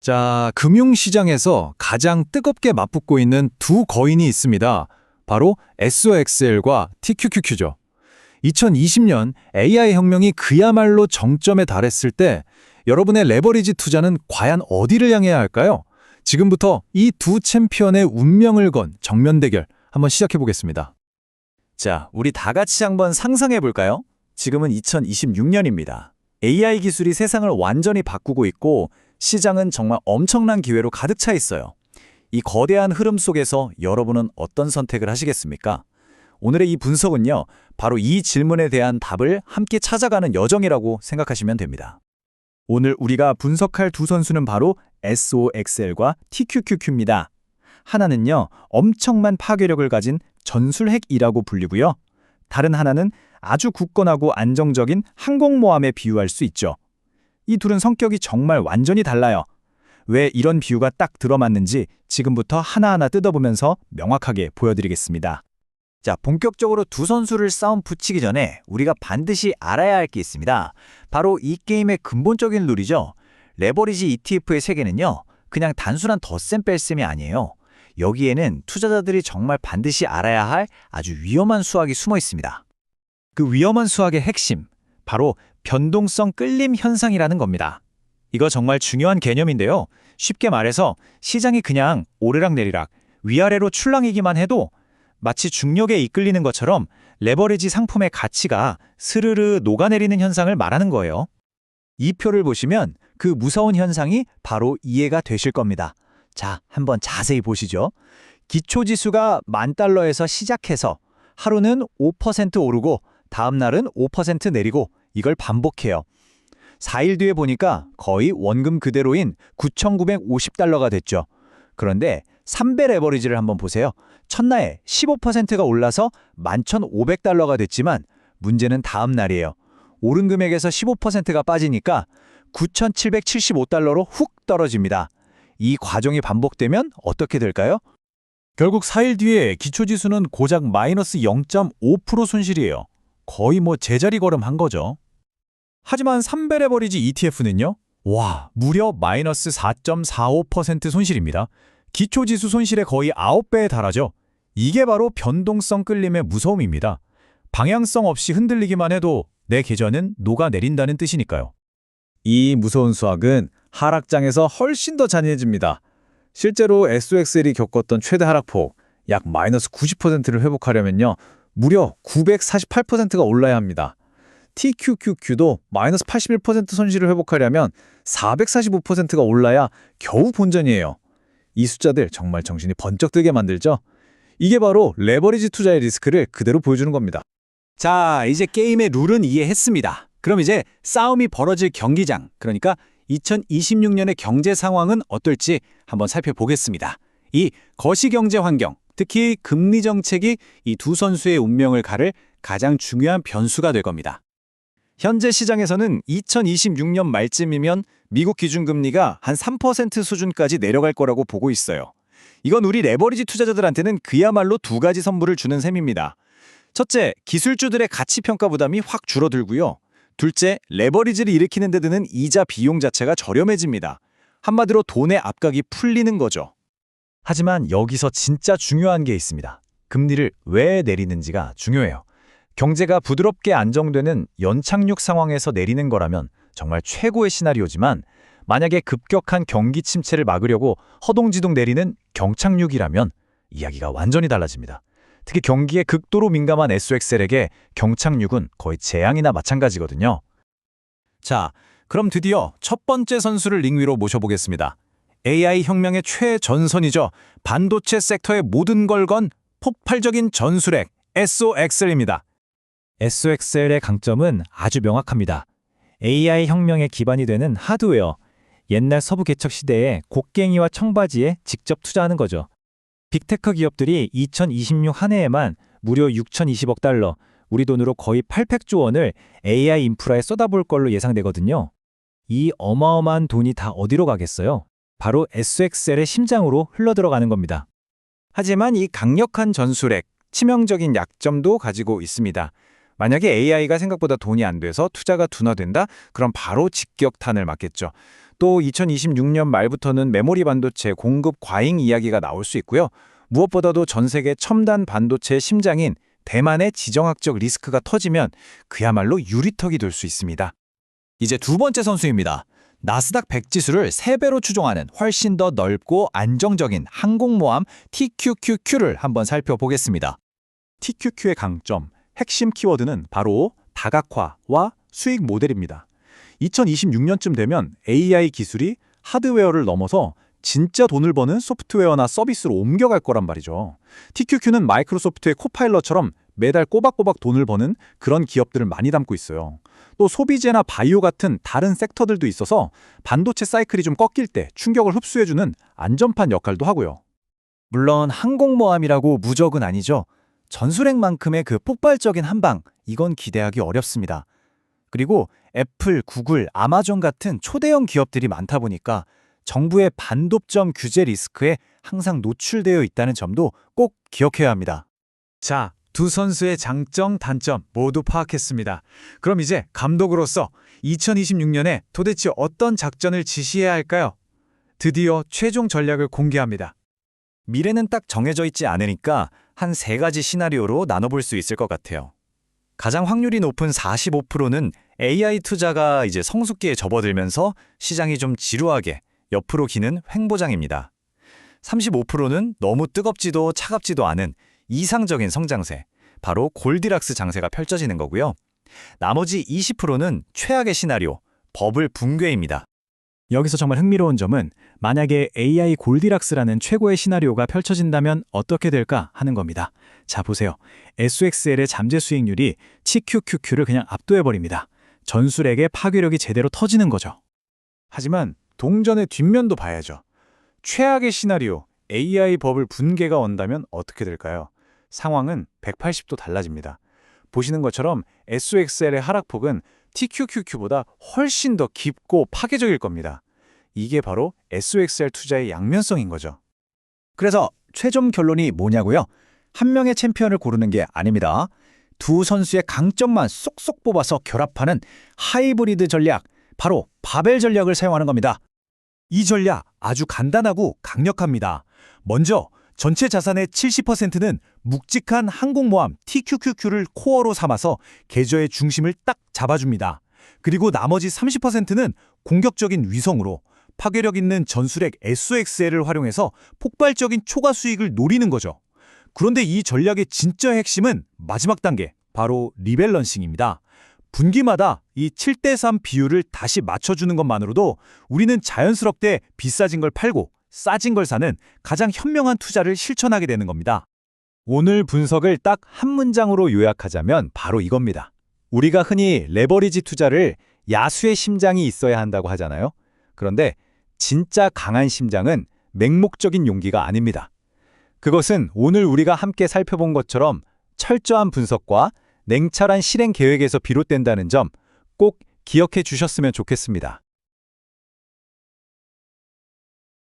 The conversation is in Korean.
자, 금융시장에서 가장 뜨겁게 맞붙고 있는 두 거인이 있습니다. 바로 SOXL과 TQQQ죠. 2020년 AI 혁명이 그야말로 정점에 달했을 때 여러분의 레버리지 투자는 과연 어디를 향해야 할까요? 지금부터 이 두 챔피언의 운명을 건 정면 대결 한번 시작해 보겠습니다. 자, 우리 다 같이 한번 상상해 볼까요? 지금은 2026년입니다. AI 기술이 세상을 완전히 바꾸고 있고 시장은 정말 엄청난 기회로 가득 차 있어요. 이 거대한 흐름 속에서 여러분은 어떤 선택을 하시겠습니까? 오늘의 이 분석은요, 바로 이 질문에 대한 답을 함께 찾아가는 여정이라고 생각하시면 됩니다. 오늘 우리가 분석할 두 선수는 바로 SOXL과 TQQQ입니다. 하나는요, 엄청난 파괴력을 가진 전술핵이라고 불리고요. 다른 하나는 아주 굳건하고 안정적인 항공모함에 비유할 수 있죠. 이 둘은 성격이 정말 완전히 달라요. 왜 이런 비유가 딱 들어맞는지 지금부터 하나하나 뜯어보면서 명확하게 보여드리겠습니다. 자, 본격적으로 두 선수를 싸움 붙이기 전에 우리가 반드시 알아야 할 게 있습니다. 바로 이 게임의 근본적인 룰이죠. 레버리지 ETF의 세계는요, 그냥 단순한 덧셈 뺄셈이 아니에요. 여기에는 투자자들이 정말 반드시 알아야 할 아주 위험한 수학이 숨어 있습니다. 그 위험한 수학의 핵심, 바로 변동성 끌림 현상이라는 겁니다. 이거 정말 중요한 개념인데요. 쉽게 말해서 시장이 그냥 오르락내리락 위아래로 출렁이기만 해도 마치 중력에 이끌리는 것처럼 레버리지 상품의 가치가 스르르 녹아내리는 현상을 말하는 거예요. 이 표를 보시면 그 무서운 현상이 바로 이해가 되실 겁니다. 자, 한번 자세히 보시죠. 기초지수가 10,000달러에서 시작해서 하루는 5% 오르고 다음 날은 5% 내리고 이걸 반복해요. 4일 뒤에 보니까 거의 원금 그대로인 9,950달러가 됐죠. 그런데 3배 레버리지를 한번 보세요. 첫날에 15%가 올라서 11,500달러가 됐지만 문제는 다음 날이에요. 오른 금액에서 15%가 빠지니까 9,775달러로 훅 떨어집니다. 이 과정이 반복되면 어떻게 될까요? 결국 4일 뒤에 기초지수는 고작 마이너스 0.5% 손실이에요. 거의 제자리 걸음한 거죠. 하지만 3배 레버리지 ETF는요? 와, 무려 마이너스 4.45% 손실입니다. 기초지수 손실의 거의 9배에 달하죠. 이게 바로 변동성 끌림의 무서움입니다. 방향성 없이 흔들리기만 해도 내 계좌는 녹아내린다는 뜻이니까요. 이 무서운 수학은 하락장에서 훨씬 더 잔인해집니다. 실제로 SOXL이 겪었던 최대 하락폭, 약 마이너스 90%를 회복하려면요, 무려 948%가 올라야 합니다. TQQQ도 마이너스 81% 손실을 회복하려면 445%가 올라야 겨우 본전이에요. 이 숫자들 정말 정신이 번쩍 들게 만들죠? 이게 바로 레버리지 투자의 리스크를 그대로 보여주는 겁니다. 자, 이제 게임의 룰은 이해했습니다. 그럼 이제 싸움이 벌어질 경기장, 그러니까 2026년의 경제 상황은 어떨지 한번 살펴보겠습니다. 이 거시경제 환경, 특히 금리 정책이 이 두 선수의 운명을 가를 가장 중요한 변수가 될 겁니다. 현재 시장에서는 2026년 말쯤이면 미국 기준금리가 한 3% 수준까지 내려갈 거라고 보고 있어요. 이건 우리 레버리지 투자자들한테는 그야말로 두 가지 선물을 주는 셈입니다. 첫째, 기술주들의 가치평가 부담이 확 줄어들고요. 둘째, 레버리지를 일으키는 데 드는 이자 비용 자체가 저렴해집니다. 한마디로 돈의 압각이 풀리는 거죠. 하지만 여기서 진짜 중요한 게 있습니다. 금리를 왜 내리는지가 중요해요. 경제가 부드럽게 안정되는 연착륙 상황에서 내리는 거라면 정말 최고의 시나리오지만 만약에 급격한 경기 침체를 막으려고 허둥지둥 내리는 경착륙이라면 이야기가 완전히 달라집니다. 특히 경기에 극도로 민감한 SOXL에게 경착륙은 거의 재앙이나 마찬가지거든요. 자, 그럼 드디어 첫 번째 선수를 링 위로 모셔보겠습니다. AI 혁명의 최전선이죠. 반도체 섹터의 모든 걸 건 폭발적인 전술핵 SOXL입니다. SOXL의 강점은 아주 명확합니다. AI 혁명의 기반이 되는 하드웨어, 옛날 서부 개척 시대에 곡괭이와 청바지에 직접 투자하는 거죠. 빅테크 기업들이 2026 한 해에만 무려 6,020억 달러, 우리 돈으로 거의 800조 원을 AI 인프라에 쏟아볼 걸로 예상되거든요. 이 어마어마한 돈이 다 어디로 가겠어요? 바로 SOXL의 심장으로 흘러들어가는 겁니다. 하지만 이 강력한 전술핵, 치명적인 약점도 가지고 있습니다. 만약에 AI가 생각보다 돈이 안 돼서 투자가 둔화된다? 그럼 바로 직격탄을 맞겠죠. 또 2026년 말부터는 메모리 반도체 공급 과잉 이야기가 나올 수 있고요. 무엇보다도 전 세계 첨단 반도체의 심장인 대만의 지정학적 리스크가 터지면 그야말로 유리턱이 될 수 있습니다. 이제 두 번째 선수입니다. 나스닥 100 지수를 3배로 추종하는 훨씬 더 넓고 안정적인 항공모함 TQQQ를 한번 살펴보겠습니다. TQQ의 강점, 핵심 키워드는 바로 다각화와 수익 모델입니다. 2026년쯤 되면 AI 기술이 하드웨어를 넘어서 진짜 돈을 버는 소프트웨어나 서비스로 옮겨갈 거란 말이죠. TQQ는 마이크로소프트의 코파일럿처럼 매달 꼬박꼬박 돈을 버는 그런 기업들을 많이 담고 있어요. 또 소비재나 바이오 같은 다른 섹터들도 있어서 반도체 사이클이 좀 꺾일 때 충격을 흡수해주는 안전판 역할도 하고요. 물론 항공모함이라고 무적은 아니죠. 전술핵만큼의 그 폭발적인 한방, 이건 기대하기 어렵습니다. 그리고 애플, 구글, 아마존 같은 초대형 기업들이 많다 보니까 정부의 반독점 규제 리스크에 항상 노출되어 있다는 점도 꼭 기억해야 합니다. 자, 두 선수의 장점, 단점 모두 파악했습니다. 그럼 이제 감독으로서 2026년에 도대체 어떤 작전을 지시해야 할까요? 드디어 최종 전략을 공개합니다. 미래는 딱 정해져 있지 않으니까 한 3가지 시나리오로 나눠볼 수 있을 것 같아요. 가장 확률이 높은 45%는 AI 투자가 이제 성숙기에 접어들면서 시장이 좀 지루하게 옆으로 기는 횡보장입니다. 35%는 너무 뜨겁지도 차갑지도 않은 이상적인 성장세, 바로 골디락스 장세가 펼쳐지는 거고요. 나머지 20%는 최악의 시나리오, 버블 붕괴입니다. 여기서 정말 흥미로운 점은 만약에 AI 골디락스라는 최고의 시나리오가 펼쳐진다면 어떻게 될까 하는 겁니다. 자, 보세요. SOXL의 잠재 수익률이 TQQQ를 그냥 압도해버립니다. 전술핵의 파괴력이 제대로 터지는 거죠. 하지만 동전의 뒷면도 봐야죠. 최악의 시나리오, AI 버블 붕괴가 온다면 어떻게 될까요? 상황은 180도 달라집니다. 보시는 것처럼 SOXL의 하락폭은 TQQQ보다 훨씬 더 깊고 파괴적일 겁니다. 이게 바로 SOXL 투자의 양면성인 거죠. 그래서 최종 결론이 뭐냐고요? 한 명의 챔피언을 고르는 게 아닙니다. 두 선수의 강점만 쏙쏙 뽑아서 결합하는 하이브리드 전략, 바로 바벨 전략을 사용하는 겁니다. 이 전략 아주 간단하고 강력합니다. 먼저 전체 자산의 70%는 묵직한 항공모함 TQQQ를 코어로 삼아서 계좌의 중심을 딱 잡아줍니다. 그리고 나머지 30%는 공격적인 위성으로 파괴력 있는 전술핵 SOXL을 활용해서 폭발적인 초과 수익을 노리는 거죠. 그런데 이 전략의 진짜 핵심은 마지막 단계, 바로 리밸런싱입니다. 분기마다 이 7대3 비율을 다시 맞춰주는 것만으로도 우리는 자연스럽게 비싸진 걸 팔고 싸진 걸 사는 가장 현명한 투자를 실천하게 되는 겁니다. 오늘 분석을 딱 한 문장으로 요약하자면 바로 이겁니다. 우리가 흔히 레버리지 투자를 야수의 심장이 있어야 한다고 하잖아요. 그런데 진짜 강한 심장은 맹목적인 용기가 아닙니다. 그것은 오늘 우리가 함께 살펴본 것처럼 철저한 분석과 냉철한 실행 계획에서 비롯된다는 점 꼭 기억해 주셨으면 좋겠습니다.